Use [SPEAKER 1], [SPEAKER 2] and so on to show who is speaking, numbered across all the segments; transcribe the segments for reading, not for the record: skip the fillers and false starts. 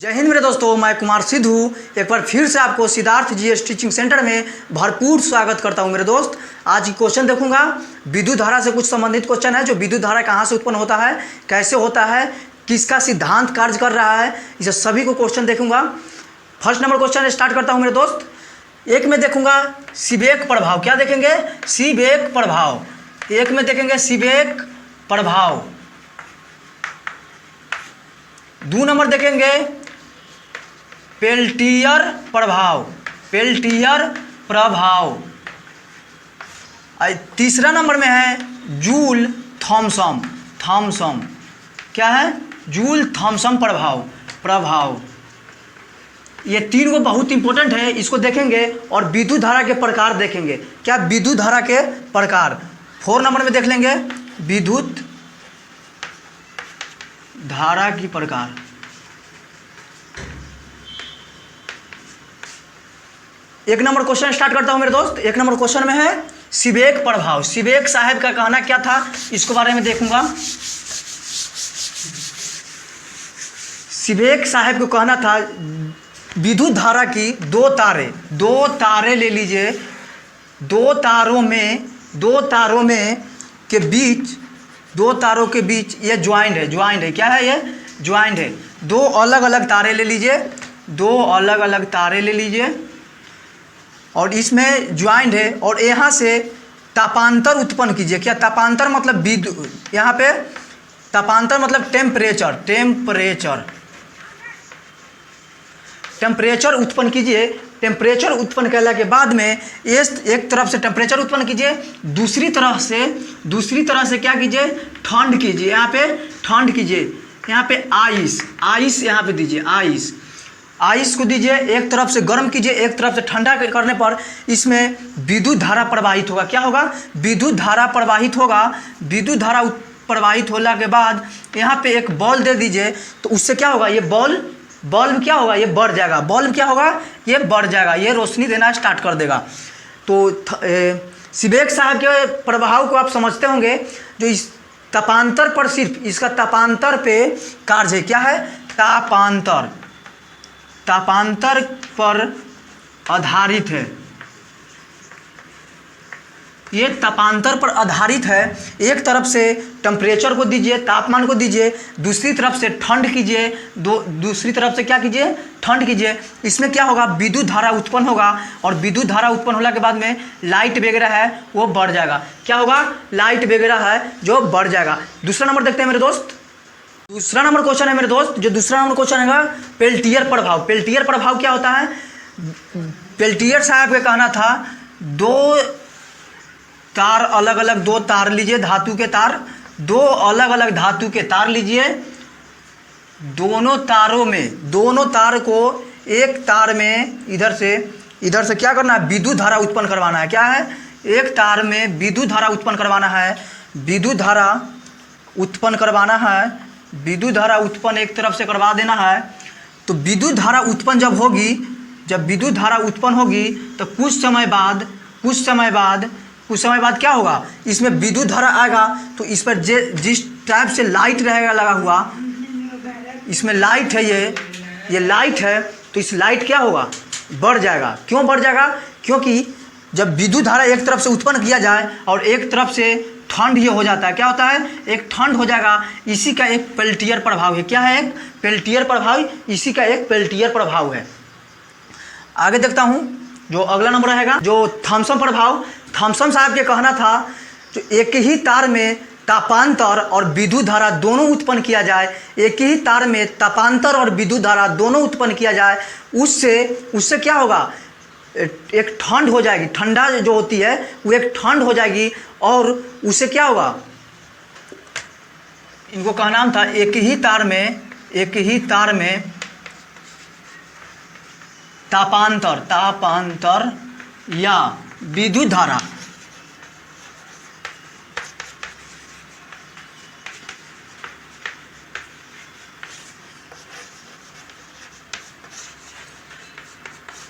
[SPEAKER 1] जय हिंद मेरे दोस्तों, मैं कुमार सिद्धू एक बार फिर से आपको सिद्धार्थ जीएस टीचिंग सेंटर में भरपूर स्वागत करता हूं। मेरे दोस्त, आज की क्वेश्चन देखूंगा। विद्युत धारा से कुछ संबंधित क्वेश्चन है। जो विद्युत धारा कहां से उत्पन्न होता है, कैसे होता है, किसका सिद्धांत कार्य कर रहा है, इसे सभी को क्वेश्चन देखूंगा। फर्स्ट नंबर क्वेश्चन स्टार्ट करता हूँ मेरे दोस्त। एक में देखूंगा सीबेक प्रभाव। क्या देखेंगे? सीबेक प्रभाव। एक में देखेंगे सीबेक प्रभाव। 2 नंबर देखेंगे पेल्टियर प्रभाव। पेल्टियर प्रभाव। 3रा नंबर में है जूल थॉम्सन। थॉम्सन क्या है? जूल थॉम्सन प्रभाव। ये 3 को बहुत इंपॉर्टेंट है, इसको देखेंगे। और विद्युत धारा के प्रकार देखेंगे। क्या? विद्युत धारा के प्रकार। 4 नंबर में देख लेंगे विद्युत धारा की प्रकार। एक नंबर क्वेश्चन स्टार्ट करता हूं मेरे दोस्त। एक नंबर क्वेश्चन में है सीबेक प्रभाव। सीबेक साहब का कहना क्या था, इसके बारे में देखूंगा। सीबेक साहब को कहना था विद्युत धारा की 2 तारे ले लीजिए। 2 तारों के बीच ये ज्वाइंट है। क्या है? ये ज्वाइंट है। 2 अलग अलग तारे ले लीजिए। 2 अलग अलग तारे ले लीजिए और इसमें ज्वाइंट है। और यहाँ से तापांतर उत्पन्न कीजिए। क्या? तापांतर मतलब विद्युत, यहाँ पे तापांतर मतलब टेम्परेचर उत्पन्न कीजिए। टेम्परेचर उत्पन्न करने के बाद में एक तरफ से टेम्परेचर उत्पन्न कीजिए, दूसरी तरह से क्या कीजिए? ठंड कीजिए। यहाँ पे ठंड कीजिए। यहाँ पे आइस यहाँ पे दीजिए। आइस को दीजिए, एक तरफ से गर्म कीजिए, एक तरफ से ठंडा करने पर इसमें विद्युत धारा प्रवाहित होगा। क्या होगा? विद्युत धारा प्रवाहित होगा। विद्युत धारा प्रवाहित होने के बाद यहाँ पे एक बॉल दे दीजिए, तो उससे क्या होगा? ये बल्ब क्या होगा? ये बढ़ जाएगा। बल्ब क्या होगा? ये बढ़ जाएगा। ये रोशनी देना स्टार्ट कर देगा। तो सीबेक साहब के प्रभाव को आप समझते होंगे। जो इस तापांतर पर, सिर्फ इसका तापांतर पे कार्य है। क्या है? तापांतर पर आधारित है। ये तापांतर पर आधारित है। एक तरफ से टेम्परेचर को दीजिए, तापमान को दीजिए, दूसरी तरफ से ठंड कीजिए। दूसरी तरफ से क्या कीजिए? ठंड कीजिए। इसमें क्या होगा? विद्युत धारा उत्पन्न होगा। और विद्युत धारा उत्पन्न होने के बाद में लाइट वगैरह है वो बढ़ जाएगा। क्या होगा? लाइट वगैरह है जो बढ़ जाएगा। दूसरा नंबर देखते हैं मेरे दोस्त। दूसरा नंबर क्वेश्चन है मेरे दोस्त। जो दूसरा नंबर क्वेश्चन है पेल्टियर प्रभाव। पेल्टियर प्रभाव क्या होता है? पेल्टियर साहब का कहना था 2 तार अलग अलग 2 तार लीजिए, धातु के तार। 2 अलग अलग धातु के तार लीजिए। दोनों तार को एक तार में इधर से क्या करना है? विद्युत धारा उत्पन्न करवाना है। क्या है? एक तार में विद्युत धारा उत्पन्न करवाना है। विद्युत धारा उत्पन्न एक तरफ से करवा देना है। तो विद्युत धारा उत्पन्न जब विद्युत धारा उत्पन्न होगी तो कुछ समय बाद क्या होगा? इसमें विद्युत धारा आएगा। तो इस पर जिस टाइप से लाइट रहेगा लगा हुआ, इसमें लाइट है, ये लाइट है, तो इस लाइट क्या होगा? बढ़ जाएगा। क्यों बढ़ जाएगा? क्योंकि जब विद्युत धारा एक तरफ से उत्पन्न किया जाए और एक तरफ से ठंड ये हो जाता है। क्या होता है? एक ठंड हो जाएगा। इसी का एक पेल्टियर प्रभाव है। क्या है? एक पेल्टियर प्रभाव। इसी का एक पेल्टियर प्रभाव है। आगे देखता हूँ। जो अगला नंबर रहेगा जो थॉम्सन प्रभाव। थॉम्सन साहब के कहना था जो एक ही तार में तापांतर और विद्युत धारा दोनों उत्पन्न किया जाए, एक ही तार में तापांतर और विद्युत धारा दोनों उत्पन्न किया जाए, उससे क्या होगा? एक ठंड हो जाएगी। ठंडा जो होती है वो एक ठंड हो जाएगी। और उससे क्या होगा? इनको कहना था एक ही तार में तापांतर या विद्युत धारा।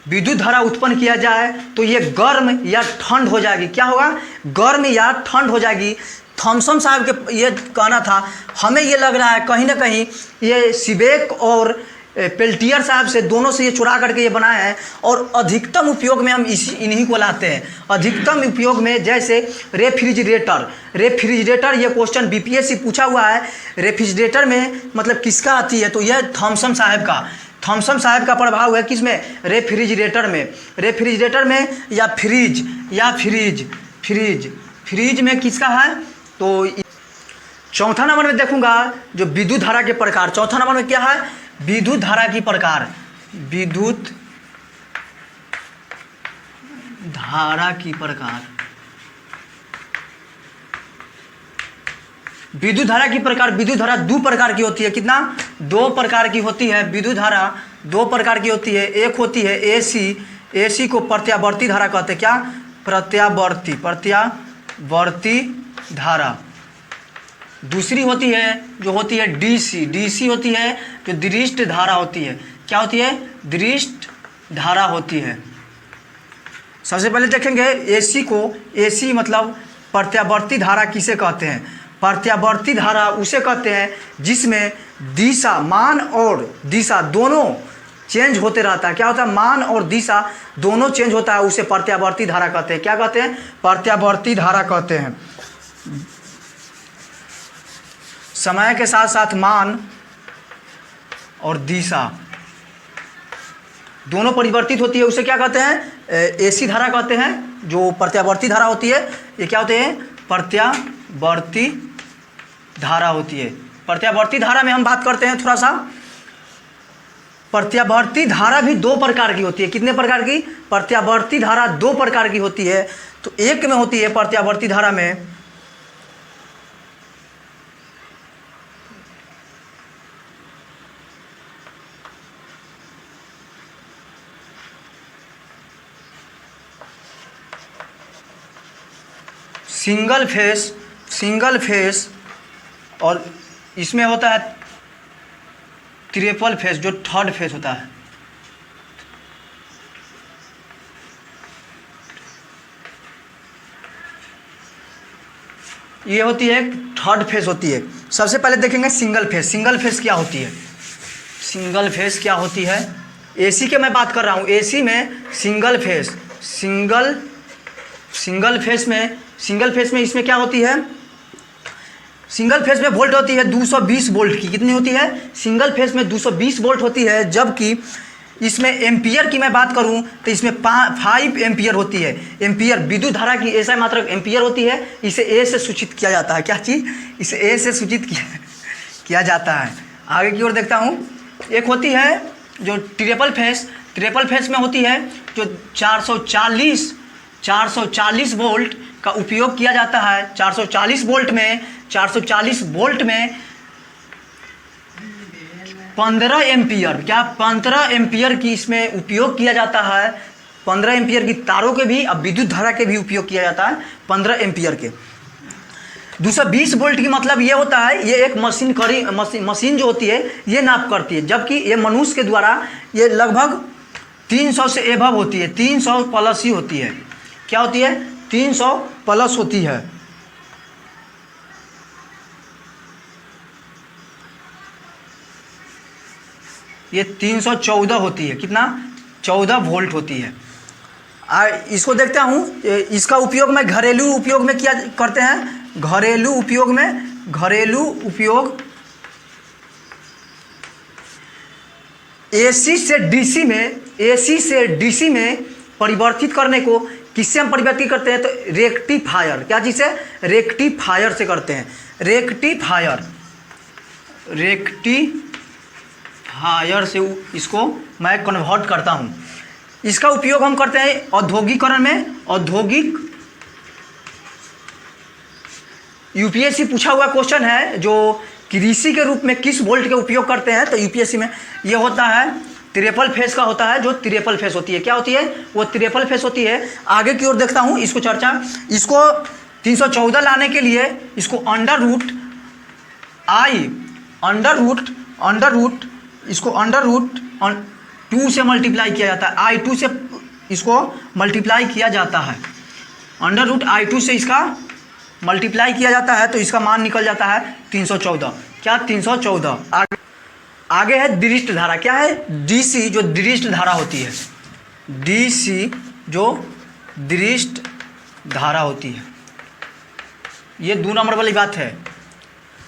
[SPEAKER 1] विद्युत धारा उत्पन्न किया जाए तो ये गर्म या ठंड हो जाएगी। क्या होगा? गर्म या ठंड हो जाएगी। थॉम्सन साहब के ये कहना था, हमें ये लग रहा है कहीं ना कहीं ये सीबेक और पेल्टियर साहब से, दोनों से ये चुरा करके ये बनाए हैं। और अधिकतम उपयोग में हम इन्हीं को लाते हैं। अधिकतम उपयोग में जैसे रेफ्रिजरेटर ये क्वेश्चन बीपीएससी पूछा हुआ है। रेफ्रिजरेटर में मतलब किसका आती है, तो यह थॉमसन साहब का प्रभाव है किसमें, रेफ्रिजरेटर में या फ्रीज में किसका है। तो चौथा नंबर में देखूंगा जो विद्युत धारा के प्रकार, चौथा नंबर में क्या है, विद्युत धारा की प्रकार। विद्युत धारा की प्रकार, विद्युत धारा की प्रकार। विद्युत धारा दो प्रकार की होती है, कितना, दो प्रकार की होती है। विद्युत धारा दो प्रकार की होती है। एक होती है एसी को प्रत्यावर्ती धारा कहते हैं। क्या, प्रत्यावर्ती धारा। दूसरी होती है जो होती है डीसी होती है जो दृष्ट धारा होती है। क्या होती है, दृष्ट धारा होती है। सबसे पहले देखेंगे एसी मतलब प्रत्यावर्ती धारा किसे कहते हैं। प्रत्यावर्ती धारा उसे कहते हैं जिसमें दिशा, मान और दिशा दोनों चेंज होते रहता है। क्या होता है, मान और दिशा दोनों चेंज होता है, उसे प्रत्यावर्ती धारा कहते हैं। क्या कहते हैं, प्रत्यावर्ती धारा कहते हैं। समय के साथ साथ मान और दिशा दोनों परिवर्तित होती है, उसे क्या कहते हैं, एसी धारा कहते हैं। जो प्रत्यावर्ती धारा होती है ये क्या होते हैं, प्रत्यावर्ती धारा होती है। प्रत्यावर्ती धारा में हम बात करते हैं थोड़ा सा। प्रत्यावर्ती धारा भी दो प्रकार की होती है। कितने प्रकार की, प्रत्यावर्ती धारा दो प्रकार की होती है। तो एक में होती है प्रत्यावर्ती धारा में सिंगल फेस और इसमें होता है ट्रिपल फेस, जो थर्ड फेस होता है। ये होती है थर्ड फेस होती है। सबसे पहले देखेंगे सिंगल फेस क्या होती है। सिंगल फेस क्या होती है, एसी के मैं बात कर रहा हूँ। एसी में सिंगल फेस में इसमें क्या होती है, सिंगल फेस में वोल्ट होती है 220 वोल्ट की। कितनी होती है, सिंगल फेस में 220 वोल्ट होती है। जबकि इसमें एम्पियर की मैं बात करूं तो इसमें 5 एम्पियर होती है। एम्पियर विद्युत धारा की ऐसा मात्रक एम्पियर होती है। इसे ए से सूचित किया जाता है। क्या चीज़, इसे ए से सूचित किया जाता है। आगे की ओर देखता हूं, एक होती है जो ट्रिपल फेस में होती है जो 440 वोल्ट का उपयोग किया जाता है। 440 वोल्ट में 15 एम्पियर, क्या 15 एम्पियर की इसमें उपयोग किया जाता है। 15 एम्पियर की तारों के भी, अब विद्युत धारा के भी उपयोग किया जाता है 15 एम्पियर के। 220 वोल्ट की मतलब ये होता है, ये एक मशीन जो होती है ये नाप करती है। जबकि ये मनुष्य के द्वारा ये लगभग 300 से एभव होती है, 300 प्लस ही होती है। क्या होती है, 300 प्लस होती है। ये 314 होती है। कितना, 14 वोल्ट होती है। इसको देखता हूँ, इसका उपयोग मैं घरेलू उपयोग में क्या करते हैं, घरेलू उपयोग एसी से डीसी में परिवर्तित करने को किससे हम परिवर्तित करते हैं, तो रेक्टिफायर। क्या चीज़ है, रेक्टिफायर से करते हैं। रेक्टिफायर से इसको मैं कन्वर्ट करता हूँ। इसका उपयोग हम करते हैं औद्योगिकरण में। यूपीएससी पूछा हुआ क्वेश्चन है जो कृषि के रूप में किस वोल्ट का उपयोग करते हैं, तो यूपीएससी में ये होता है ट्रिपल फेस का होता है, जो ट्रिपल फेस होती है। क्या होती है, वो ट्रिपल फेस होती है। आगे की ओर देखता हूँ इसको चर्चा, इसको 314 लाने के लिए इसको अंडर रूट 2 से मल्टीप्लाई किया जाता है। I2 से इसको मल्टीप्लाई किया जाता है। अंडर रूट I2 से इसका मल्टीप्लाई किया जाता है तो इसका मान निकल जाता है 314। क्या, 314। आगे आगे है दिरिष्ट धारा। क्या है? डीसी जो दिरिष्ट धारा होती है, डीसी जो दिरिष्ट धारा होती है, ये 2 नंबर वाली बात है।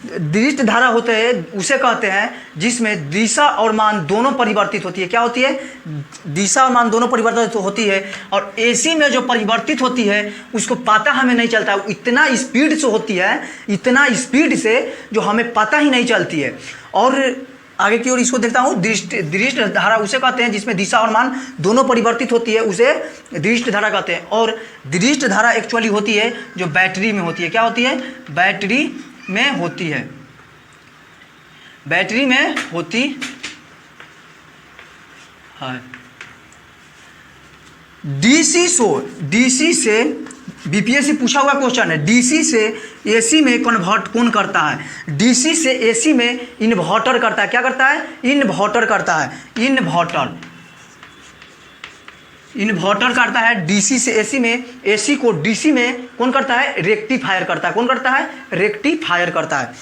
[SPEAKER 1] दिरिष्ट धारा होते हैं उसे कहते हैं जिसमें दिशा और मान दोनों परिवर्तित होती है। क्या होती है? दिशा और मान दोनों परिवर्तित होती है। और एसी में जो परिवर्तित होती है उसको पता हमें नहीं चलता, इतना स्पीड से होती है, इतना स्पीड से जो हमें पता ही नहीं चलती है। और आगे की ओर इसको देखता हूँ, दिरिष्ट धारा उसे कहते हैं जिसमें दिशा और मान दोनों परिवर्तित होती है, उसे दिरिष्ट धारा कहते हैं। और दिरिष्ट धारा एक्चुअली होती है जो बैटरी में होती है। क्या होती है? बैटरी में होती है, बैटरी में होती है। डीसी से बीपीएससी पूछा हुआ क्वेश्चन है, डीसी से एसी में कन्वर्ट कौन करता है? डीसी से एसी में इन्वर्टर करता है। क्या करता है? इन्वर्टर करता है। इन्वर्टर करता है डीसी से एसी में। एसी को डीसी में कौन करता है? रेक्टिफायर करता है। कौन करता है? रेक्टिफायर करता है।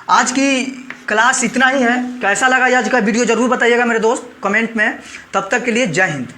[SPEAKER 1] आज की क्लास इतना ही है। कैसा लगा आज का वीडियो जरूर बताइएगा मेरे दोस्त कमेंट में। तब तक के लिए जय हिंद।